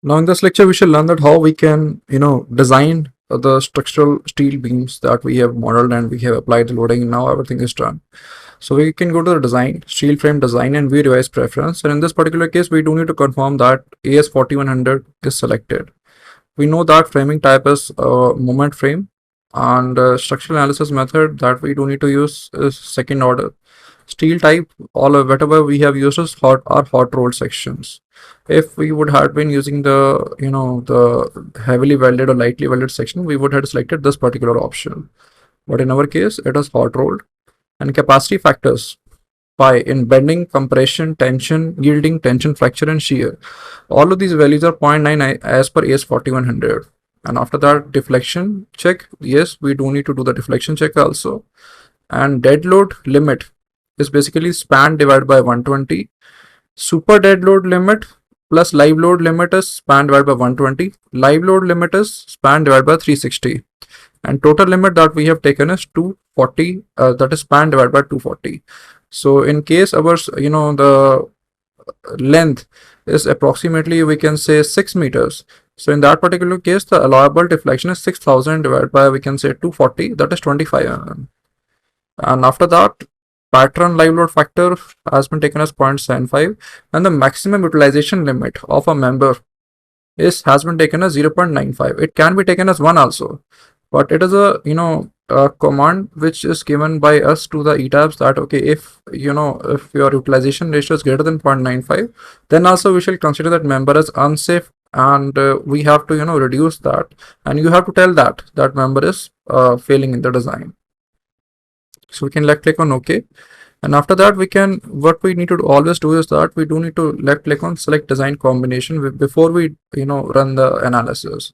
Now in this lecture, we shall learn that how we can, design the structural steel beams that we have modeled and we have applied the loading. Now everything is done. So we can go to the design, steel frame design and view device preference. And in this particular case, we do need to confirm that AS4100 is selected. We know that framing type is moment frame, and structural analysis method that we do need to use is second order. Steel type, all of whatever we have used is hot rolled sections. If we would have been using the heavily welded or lightly welded section, we would have selected this particular option. But in our case, it is hot rolled. And capacity factors, pi, in bending, compression, tension, yielding, tension, fracture, and shear. All of these values are 0.9 as per AS4100. And after that, deflection check. Yes, we do need to do the deflection check also. And dead load limit is basically span divided by 120. Super dead load limit plus live load limit is span divided by 120. Live load limit is span divided by 360. And total limit that we have taken is 240, that is span divided by 240. So in case our, the length is approximately, we can say 6 meters. So in that particular case, the allowable deflection is 6000 divided by, we can say 240, that is 25 mm. And after that, pattern live load factor has been taken as 0.75, and the maximum utilization limit of a member has been taken as 0.95. It can be taken as 1 also, but it is a command which is given by us to the ETABS that okay, if if your utilization ratio is greater than 0.95, then also we shall consider that member as unsafe, and we have to reduce that, and you have to tell that member is failing in the design. So we can left click on OK. And after that, what we need to always do is that we do need to left click on select design combination before we run the analysis.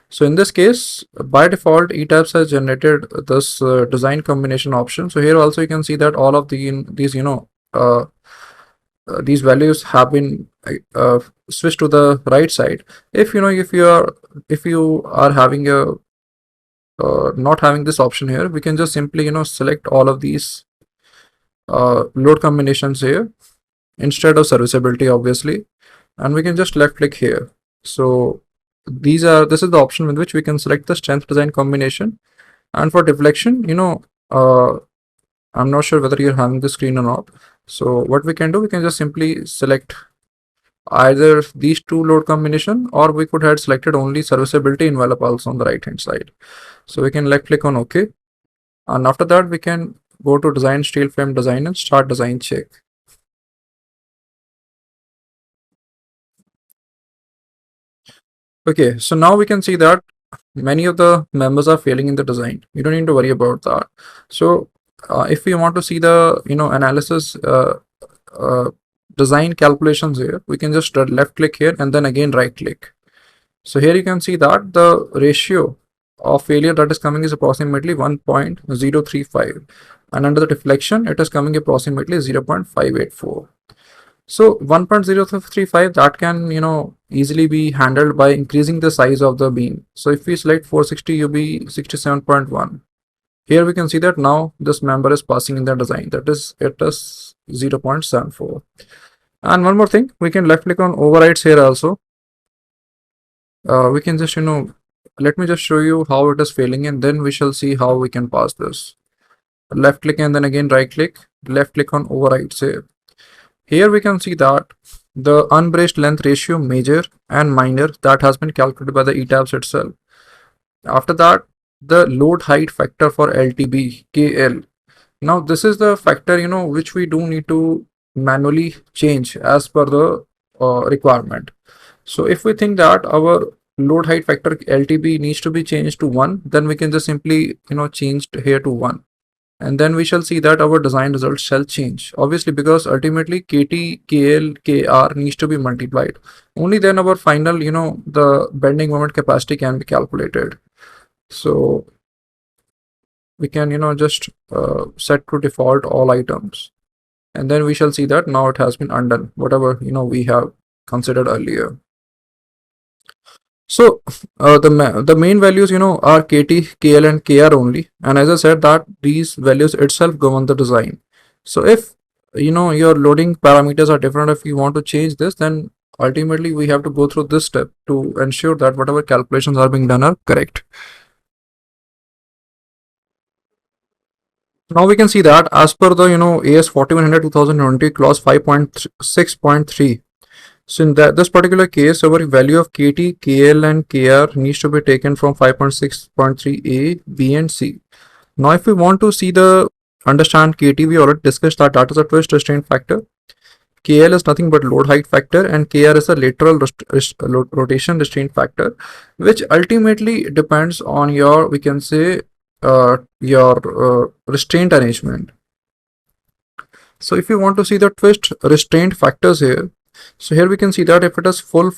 So in this case, by default, ETABS has generated this design combination option. So here also you can see that all of these values have been switched to the right side. If you are having a not having this option here, we can just simply select all of these load combinations here instead of serviceability, obviously, and we can just left click here. So this is the option with which we can select the strength design combination. And for deflection, I'm not sure whether you're having the screen or not. So what we can do, we can just simply select either these two load combination, or we could have selected only serviceability envelope also on the right hand side. So we can left click on OK, and after that we can go to design steel frame design and start design check. Okay, so now we can see that many of the members are failing in the design. You don't need to worry about that. So if we want to see the analysis design calculations here, we can just left click here and then again right click. So here you can see that the ratio of failure that is coming is approximately 1.035, and under the deflection it is coming approximately 0.584. So 1.035, that can easily be handled by increasing the size of the beam. So if we select 460 UB 67.1, here we can see that now this member is passing in the design, that is it is 0.74. And one more thing, we can left click on overrides here also. We can just let me just show you how it is failing, and then we shall see how we can pass this. Left click and then again right click, left click on overrides here. Here we can see that the unbraced length ratio major and minor that has been calculated by the ETABS itself. After that, the load height factor for LTB KL. Now this is the factor which we do need to manually change as per the requirement. So if we think that our load height factor LTB needs to be changed to 1, then we can just simply change here to 1. And then we shall see that our design results shall change, obviously, because ultimately KT, KL, KR needs to be multiplied. Only then our final, the bending moment capacity can be calculated. So we can, just set to default all items. And then we shall see that now it has been undone, whatever, we have considered earlier. So the main values are KT, KL and KR only, and as I said that these values itself govern the design. So if your loading parameters are different, if you want to change this, then ultimately we have to go through this step to ensure that whatever calculations are being done are correct. Now we can see that as per the AS4100 2020 clause 5.6.3. So in this particular case, our value of KT, KL and KR needs to be taken from 5.6.3A, B and C. Now if we want to see the understand KT, we already discussed that that is a twist restraint factor. KL is nothing but load height factor and KR is a lateral rotation restraint factor, which ultimately depends on your, we can say, your restraint arrangement. So if you want to see the twist restraint factors here, so here we can see that if it is full,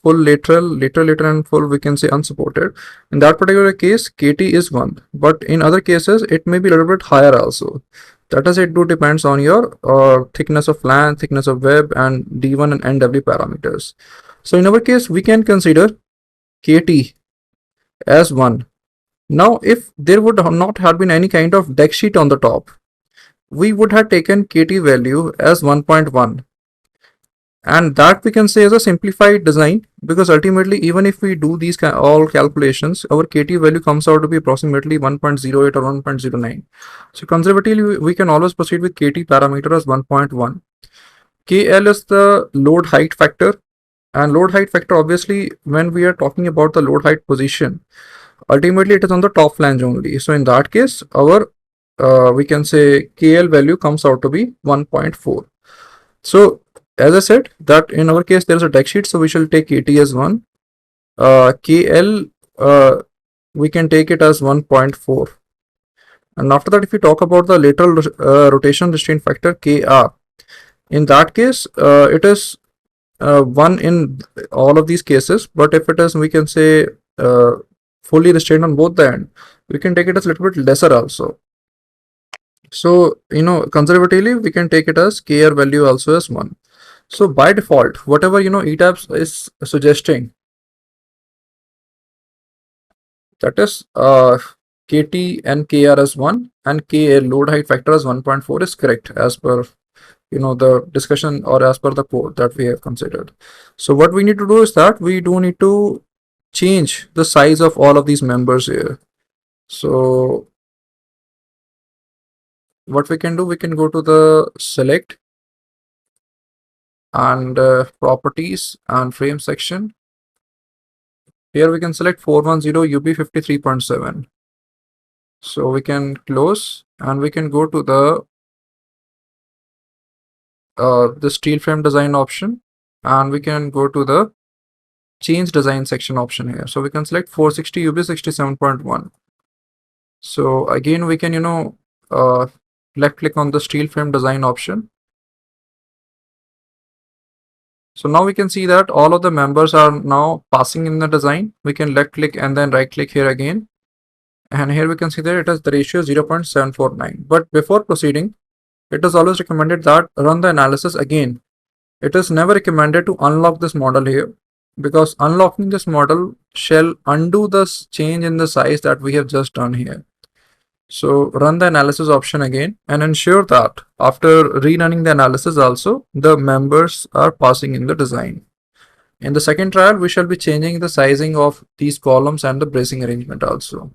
lateral, and full, we can say unsupported. In that particular case, KT is 1, but in other cases, it may be a little bit higher also. That is, it do depends on your thickness of flange, thickness of web, and D1 and NW parameters. So in our case, we can consider KT as 1. Now, if there would not have been any kind of deck sheet on the top, we would have taken KT value as 1.1. And that we can say is a simplified design, because ultimately even if we do these all calculations, our KT value comes out to be approximately 1.08 or 1.09. So conservatively we can always proceed with KT parameter as 1.1. KL is the load height factor, and load height factor, obviously when we are talking about the load height position, ultimately it is on the top flange only. So in that case, our we can say KL value comes out to be 1.4. So as I said that in our case there is a deck sheet, so we shall take KT as 1. KL we can take it as 1.4. And after that, if we talk about the lateral rotation restraint factor KR, in that case it is 1 in all of these cases, but if it is, we can say, fully restrained on both the end, we can take it as a little bit lesser also. So conservatively we can take it as KR value also as 1. So by default, whatever ETABS is suggesting, that is KT and KR as 1 and KL load height factor as 1.4 is correct as per the discussion or as per the code that we have considered. So what we need to do is that we do need to change the size of all of these members here. So what we can do, we can go to the select and properties and frame section. Here we can select 410 UB53.7. So we can close and we can go to the steel frame design option, and we can go to the change design section option here. So we can select 460 UB67.1. So again we can left click on the steel frame design option. So now we can see that all of the members are now passing in the design. We can left click and then right click here again, and here we can see that it has the ratio 0.749. But before proceeding, it is always recommended that run the analysis again. It is never recommended to unlock this model here, because unlocking this model shall undo the change in the size that we have just done here. So run the analysis option again and ensure that after rerunning the analysis also, the members are passing in the design. In the second trial, we shall be changing the sizing of these columns and the bracing arrangement also.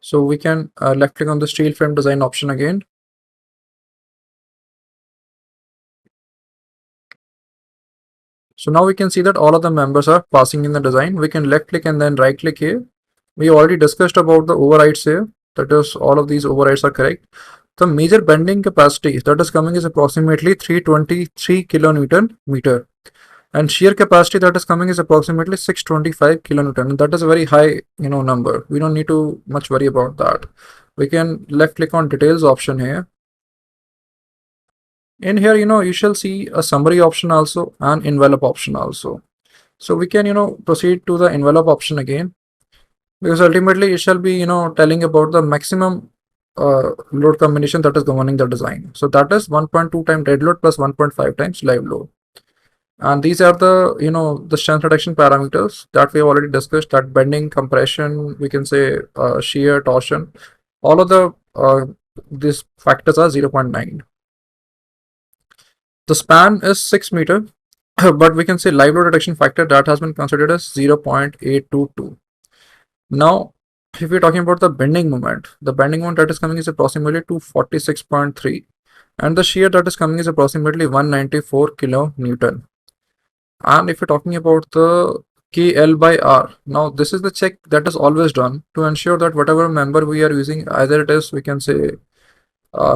So we can left click on the steel frame design option again. So now we can see that all of the members are passing in the design. We can left click and then right click here. We already discussed about the overrides here. That is, all of these overrides are correct. The major bending capacity that is coming is approximately 323 kilonewton meter, and shear capacity that is coming is approximately 625 kilonewton. That is a very high number. We don't need to much worry about that. We can left click on details option here. In here you shall see a summary option also and envelope option also. So we can proceed to the envelope option again, because ultimately it shall be telling about the maximum load combination that is governing the design. So that is 1.2 times dead load plus 1.5 times live load. And these are the the strength reduction parameters that we have already discussed, that bending, compression, we can say shear, torsion, all of the these factors are 0.9. The span is 6 meter, but we can say live load reduction factor that has been considered as 0.822. Now, if we're talking about the bending moment that is coming is approximately 246.3, and the shear that is coming is approximately 194 kilonewton. And if you're talking about the KL by R, now this is the check that is always done to ensure that whatever member we are using, either it is, we can say,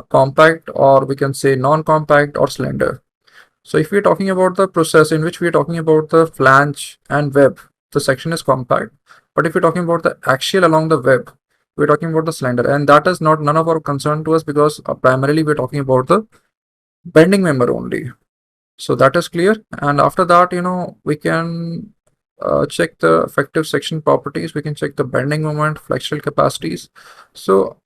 compact, or we can say non-compact or slender. So if we're talking about the process in which we're talking about the flange and web, the section is compact. But if we're talking about the axial along the web, we're talking about the slender, and that is not none of our concern to us, because primarily we're talking about the bending member only. So that is clear. And after that, we can check the effective section properties. We can check the bending moment, flexural capacities. So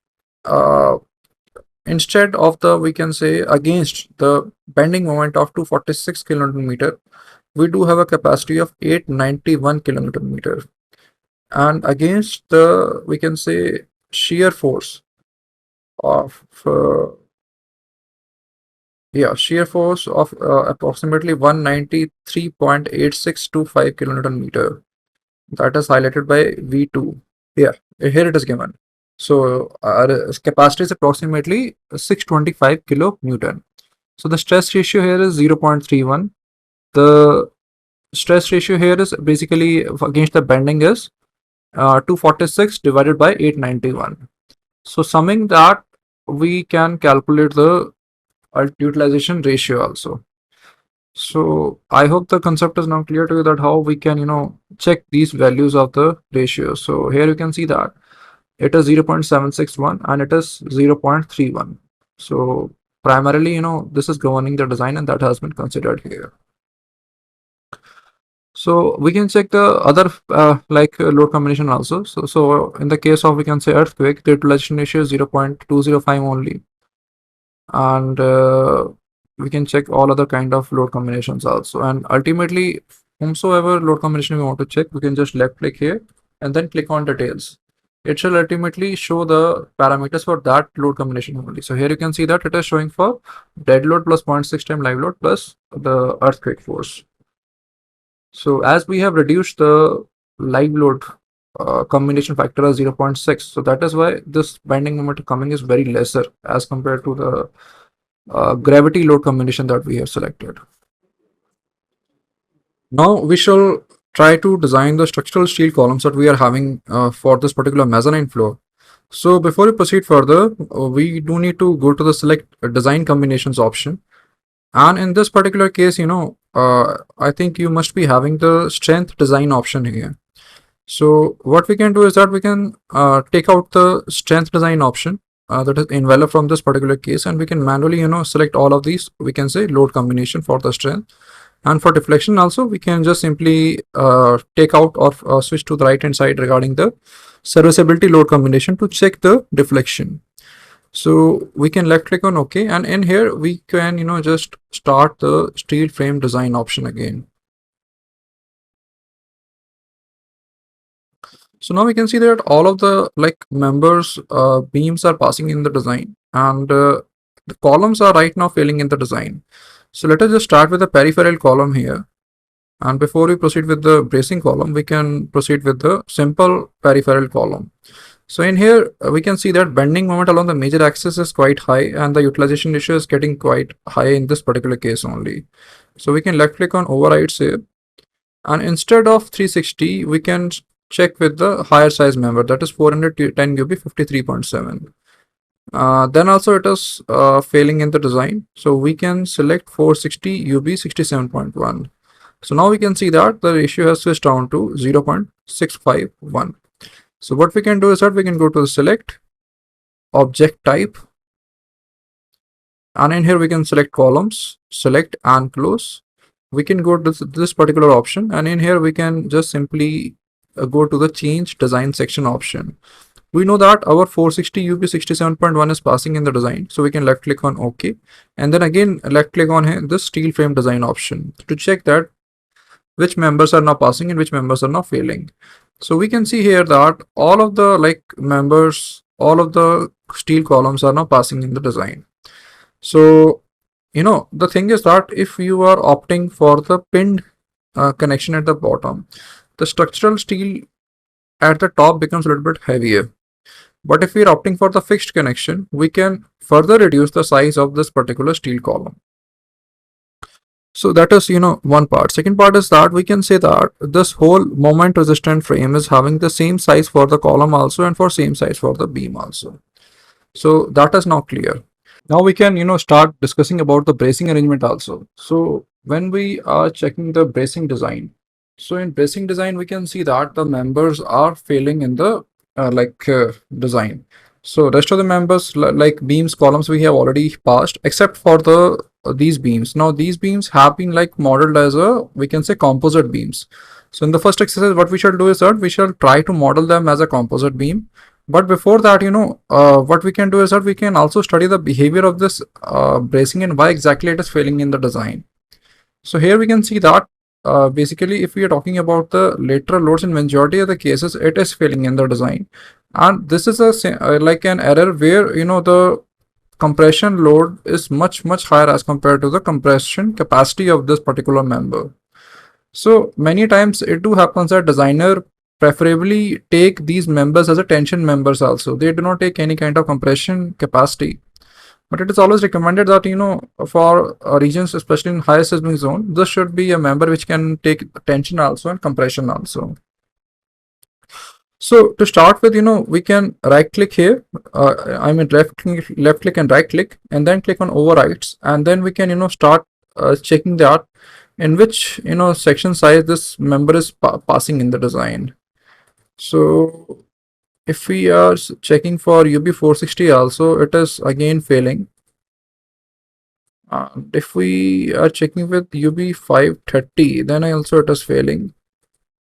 instead of the, we can say, against the bending moment of 246 kilonewton meter, we do have a capacity of 891 kilonewton meter. And against the, we can say, shear force of approximately 193.8625 kilonewton meter, that is highlighted by V2. Yeah, here it is given. So our capacity is approximately 625 kilonewton. So the stress ratio here is 0.31. The stress ratio here is basically against the bending is 246 divided by 891. So summing that, we can calculate the utilization ratio also. So I hope the concept is now clear to you, that how we can, check these values of the ratio. So here you can see that it is 0.761 and it is 0.31. So primarily, this is governing the design, and that has been considered here. So we can check the other load combination also. So in the case of, we can say, earthquake, the utilization ratio is 0.205 only. And we can check all other kind of load combinations also. And ultimately, whomsoever load combination we want to check, we can just left click here and then click on details. It shall ultimately show the parameters for that load combination only. So here you can see that it is showing for dead load plus 0.6 times live load plus the earthquake force. So as we have reduced the live load combination factor as 0.6, so that is why this bending moment coming is very lesser as compared to the gravity load combination that we have selected. Now we shall try to design the structural steel columns that we are having for this particular mezzanine floor. So before we proceed further, we do need to go to the select design combinations option. And in this particular case, I think you must be having the strength design option here. So what we can do is that we can take out the strength design option that is enveloped from this particular case, and we can manually, select all of these, we can say, load combination for the strength. And for deflection also, we can just simply take out or switch to the right hand side regarding the serviceability load combination to check the deflection. So we can left click on OK, and in here we can, just start the steel frame design option again. So now we can see that all of the members beams are passing in the design, and the columns are right now failing in the design. So let us just start with the peripheral column here. And before we proceed with the bracing column, we can proceed with the simple peripheral column. So in here, we can see that bending moment along the major axis is quite high, and the utilization ratio is getting quite high in this particular case only. So we can left click on overrides here. And instead of 360, we can check with the higher size member, that is 410 UB 53.7. Then also it is failing in the design. So we can select 460 UB 67.1. So now we can see that the ratio has switched down to 0.651. So what we can do is that we can go to the select object type, and in here we can select columns, select and close. We can go to this particular option, and in here we can just simply go to the change design section option. We know that our 460 UB 67.1 is passing in the design, so we can left click on OK, and then again left click on here the steel frame design option to check that which members are now passing and which members are now failing. So we can see here that all of the members, all of the steel columns are now passing in the design. So the thing is that if you are opting for the pinned connection at the bottom, the structural steel at the top becomes a little bit heavier. But if we are opting for the fixed connection, we can further reduce the size of this particular steel column. So that is, one part. Second part is that we can say that this whole moment resistant frame is having the same size for the column also and for same size for the beam also. So that is now clear. Now we can, start discussing about the bracing arrangement also. So when we are checking the bracing design, so in bracing design, we can see that the members are failing in the design. So rest of the members like beams, columns, we have already passed, except for the these beams. Now these beams have been like modeled as we can say composite beams. So in the first exercise, what we shall do is that we shall try to model them as a composite beam. But before that, what we can do is that we can also study the behavior of this bracing and why exactly it is failing in the design. So here we can see that basically if we are talking about the lateral loads, in majority of the cases it is failing in the design, and this is like an error where the compression load is much higher as compared to the compression capacity of this particular member. So many times it do happens that designer preferably take these members as a tension members also. They do not take any kind of compression capacity. But it is always recommended that, for regions, especially in high seismic zone, this should be a member which can take tension also and compression also. So to start with, we can right click here. I mean left click and right click, and then click on overrides, and then we can, start checking that in which, section size this member is passing in the design. So if we are checking for UB460 also, it is again failing. And if we are checking with UB530, then also it is failing.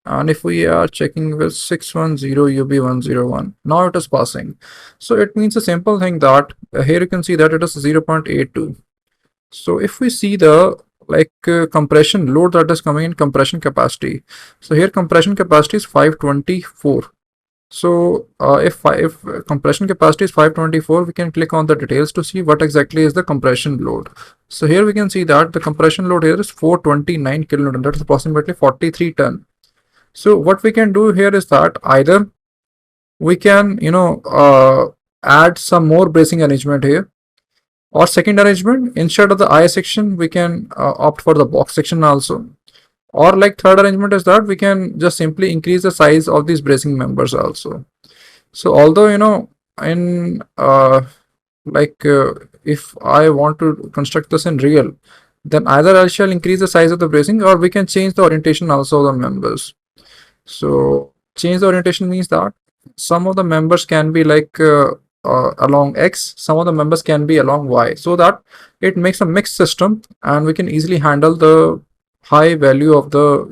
And if we are checking with 610 UB101, now it is passing. So it means a simple thing that here you can see that it is 0.82. So if we see the compression load that is coming in compression capacity, so here compression capacity is 524. So if compression capacity is 524, we can click on the details to see what exactly is the compression load. So here we can see that the compression load here is 429 kilonewton, that is approximately 43 ton. So what we can do here is that either we can add some more bracing arrangement here, or second arrangement, instead of the I section we can opt for the box section also. Or like third arrangement is that we can just simply increase the size of these bracing members also. So although in if I want to construct this in real, then either I shall increase the size of the bracing, or we can change the orientation also of the members. So change the orientation means that some of the members can be along X, some of the members can be along Y, so that it makes a mixed system and we can easily handle the high value of the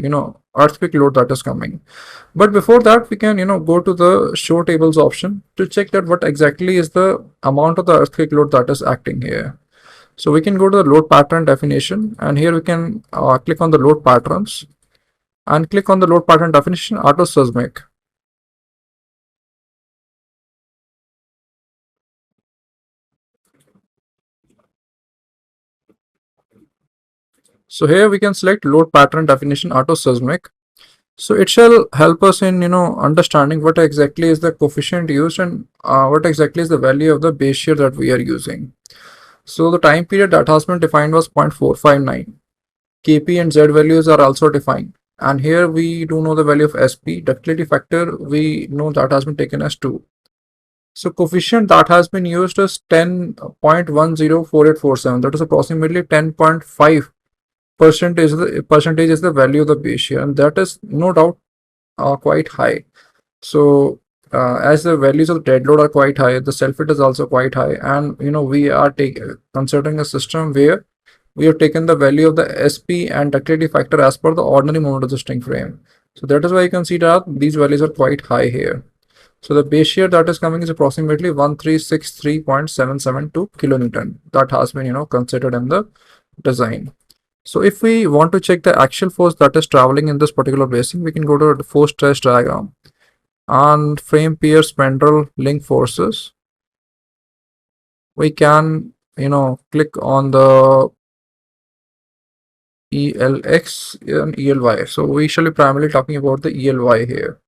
earthquake load that is coming. But before that, we can go to the show tables option to check that what exactly is the amount of the earthquake load that is acting here. So we can go to the load pattern definition, and here we can click on the load patterns and click on the load pattern definition auto seismic. So here we can select load pattern definition auto seismic. So it shall help us in understanding what exactly is the coefficient used and what exactly is the value of the base shear that we are using. So the time period that has been defined was 0.459. Kp and Z values are also defined, and here we do know the value of SP. Ductility factor, we know that has been taken as 2. So coefficient that has been used is 10.104847. That is approximately 10.5 percentage is the value of the base shear, and that is no doubt quite high. So as the values of dead load are quite high, the self hit is also quite high, and we are considering a system where we have taken the value of the SP and ductility factor as per the ordinary moment resisting frame. So that is why you can see that these values are quite high here. So the base shear that is coming is approximately 1363.772 kilonewton. That has been considered in the design. So if we want to check the axial force that is traveling in this particular bracing, we can go to the force stress diagram and frame pier spandrel link forces. We can click on the ELX and ELY. So we shall be primarily talking about the ELY here.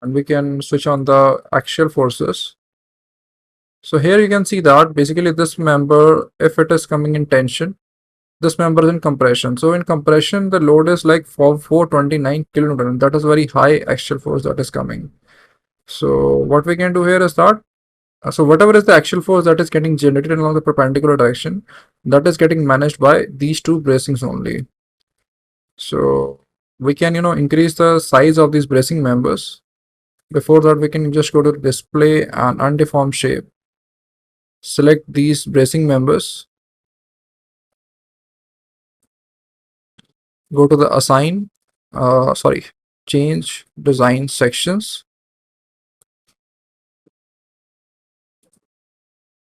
And we can switch on the axial forces. So here you can see that basically this member, if it is coming in tension, this member is in compression. So in compression, the load is like 429 kilonewton. That is very high axial force that is coming. So what we can do here is that, so whatever is the axial force that is getting generated along the perpendicular direction, that is getting managed by these two bracings only. So we can, increase the size of these bracing members. Before that, we can just go to display and undeformed shape. Select these bracing members. Go to the change design sections.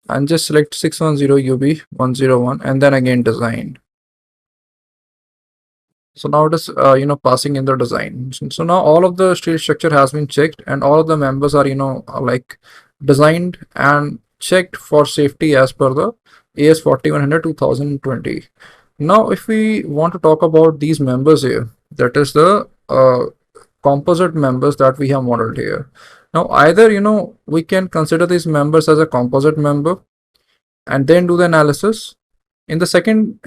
And just select 610 UB 101 and then again design. So now it is, passing in the design. So now all of the steel structure has been checked and all of the members are, like designed and checked for safety as per the AS4100 2020. Now, if we want to talk about these members here, that is the composite members that we have modeled here. Now, either, we can consider these members as a composite member and then do the analysis. In the second,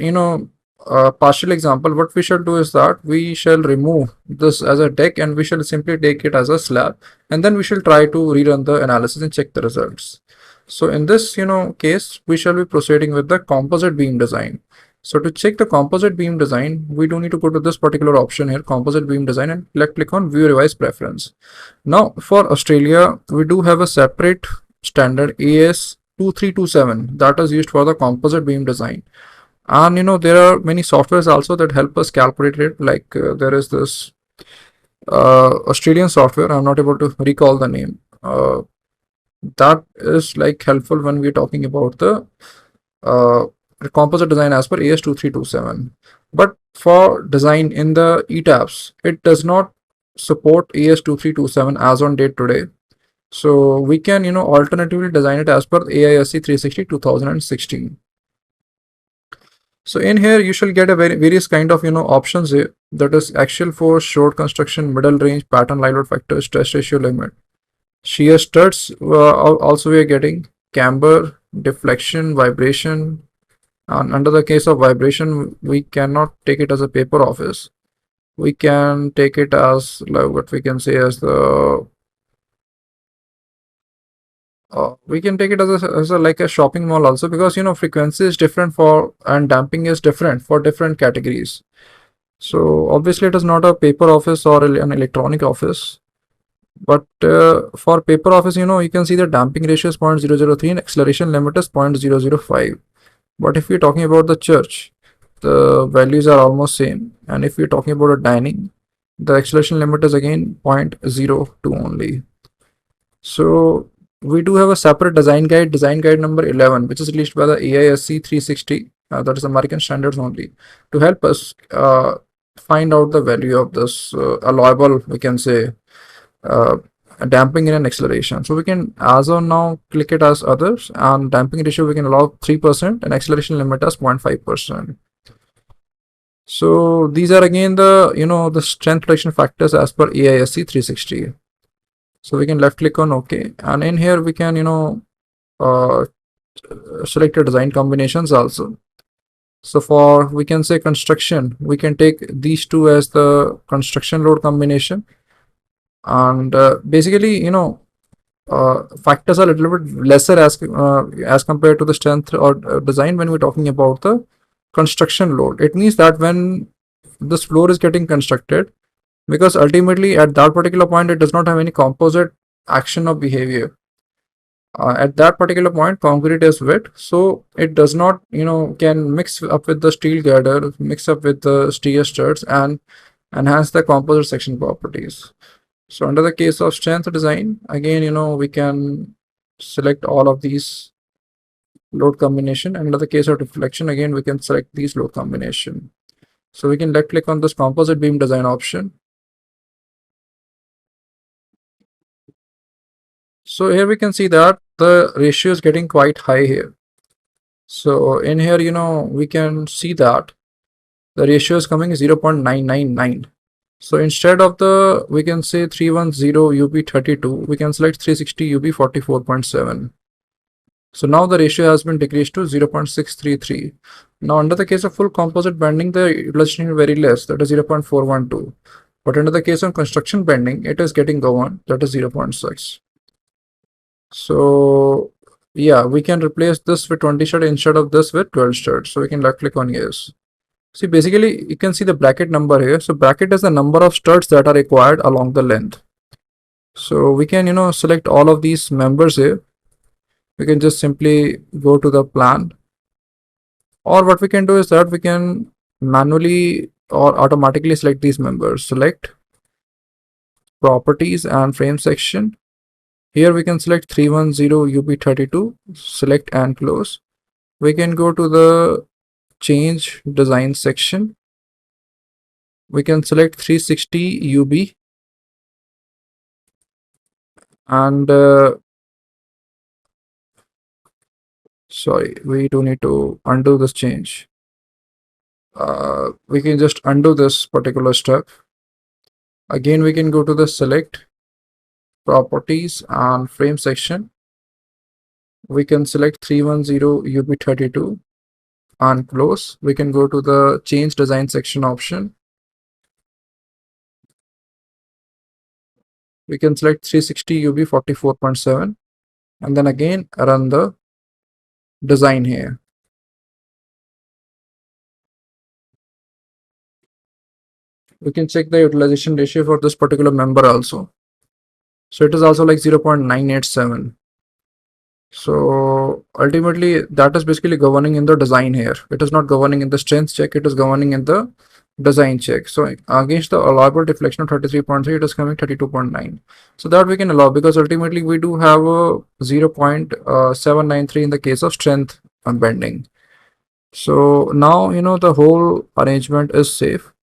partial example, what we shall do is that we shall remove this as a deck and we shall simply take it as a slab, and then we shall try to rerun the analysis and check the results. So in this, case, we shall be proceeding with the composite beam design. So to check the composite beam design, we do need to go to this particular option here, composite beam design, and click on view revise preference. Now for Australia, we do have a separate standard AS2327 that is used for the composite beam design. And there are many softwares also that help us calculate it, like there is this Australian software, I'm not able to recall the name, that is like helpful when we're talking about the composite design as per AS2327. But for design in the ETABS, it does not support AS2327 as on date today. So we can alternatively design it as per AISC 360 2016. So in here you shall get a various kind of options here, that is axial force, short construction, middle range, pattern live load factor, stress ratio limit, shear studs. Also we are getting camber, deflection, vibration, and under the case of vibration we cannot take it as a paper office. We can take it as like what we can say as the we can take it as a like a shopping mall also, because frequency is different for and damping is different for different categories. So obviously it is not a paper office or an electronic office, but for paper office, you can see the damping ratio is 0.003 and acceleration limit is 0.005. But if we're talking about the church, the values are almost same, and if we're talking about a dining, the acceleration limit is again 0.02 only. So we do have a separate design guide number 11, which is released by the AISC 360, that is American standards only, to help us find out the value of this allowable, we can say, damping and acceleration. So we can, as of now, click it as others, and damping ratio we can allow 3% and acceleration limit as 0.5%. So these are again the the strength reduction factors as per AISC 360. So we can left click on OK, and in here we can select the design combinations also. So for, we can say, construction, we can take these two as the construction load combination, and basically factors are a little bit lesser as compared to the strength or design when we're talking about the construction load. It means that when this floor is getting constructed, because ultimately at that particular point it does not have any composite action or behavior. At that particular point concrete is wet, so it does not can mix up with the steel girder, mix up with the steel studs and enhance the composite section properties. So under the case of strength design, again we can select all of these load combination, and under the case of deflection, again we can select these load combination. So we can left click on this composite beam design option. So here we can see that the ratio is getting quite high here. So in here, we can see that the ratio is coming 0.999. So instead of we can say 310 UB32, we can select 360 UB44.7. So now the ratio has been decreased to 0.633. Now under the case of full composite bending, the utilization is very less, that is 0.412. But under the case of construction bending, it is getting governed, that is 0.6. So yeah, we can replace this with 20 stud instead of this with 12 stud. So we can left click on yes. See, basically you can see the bracket number here. So bracket is the number of studs that are required along the length. So we can, select all of these members here. We can just simply go to the plan, or what we can do is that we can manually or automatically select these members. Select properties and frame section. Here we can select 310 UB32, select and close. We can go to the change design section. We can select 360 UB and sorry, we do need to undo this change. We can just undo this particular step. Again, we can go to the select properties and frame section. We can select 310 UB32 and close. We can go to the change design section option. We can select 360 UB44.7 and then again run the design here. We can check the utilization ratio for this particular member also. So it is also like 0.987. So ultimately that is basically governing in the design here. It is not governing in the strength check, it is governing in the design check. So against the allowable deflection of 33.3, it is coming 32.9. So that we can allow, because ultimately we do have a 0.793 in the case of strength bending. So now the whole arrangement is safe.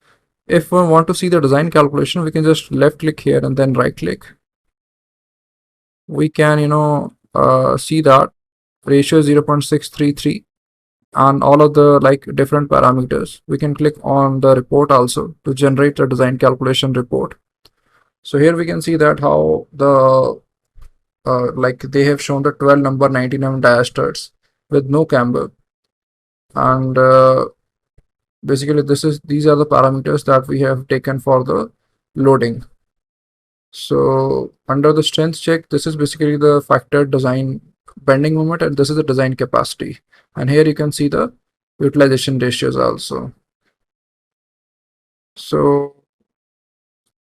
If we want to see the design calculation, we can just left click here and then right click. We can see that ratio is 0.633 and all of the different parameters. We can click on the report also to generate a design calculation report. So here we can see that how the they have shown the 12 number 99 diasters with no camber, and basically these are the parameters that we have taken for the loading. So under the strength check, this is basically the factored design bending moment, and this is the design capacity. And here you can see the utilization ratios also. So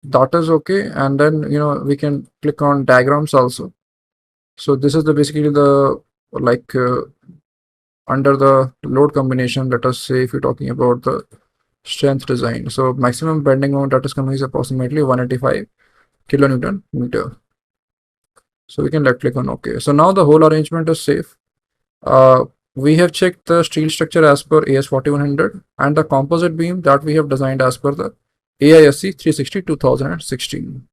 that is okay. And then we can click on diagrams also. So this is the basically the under the load combination, let us say if you're talking about the strength design. So maximum bending moment that is coming is approximately 185 kilonewton meter. So we can left click on OK. So now the whole arrangement is safe. We have checked the steel structure as per AS4100 and the composite beam that we have designed as per the AISC 360 2016.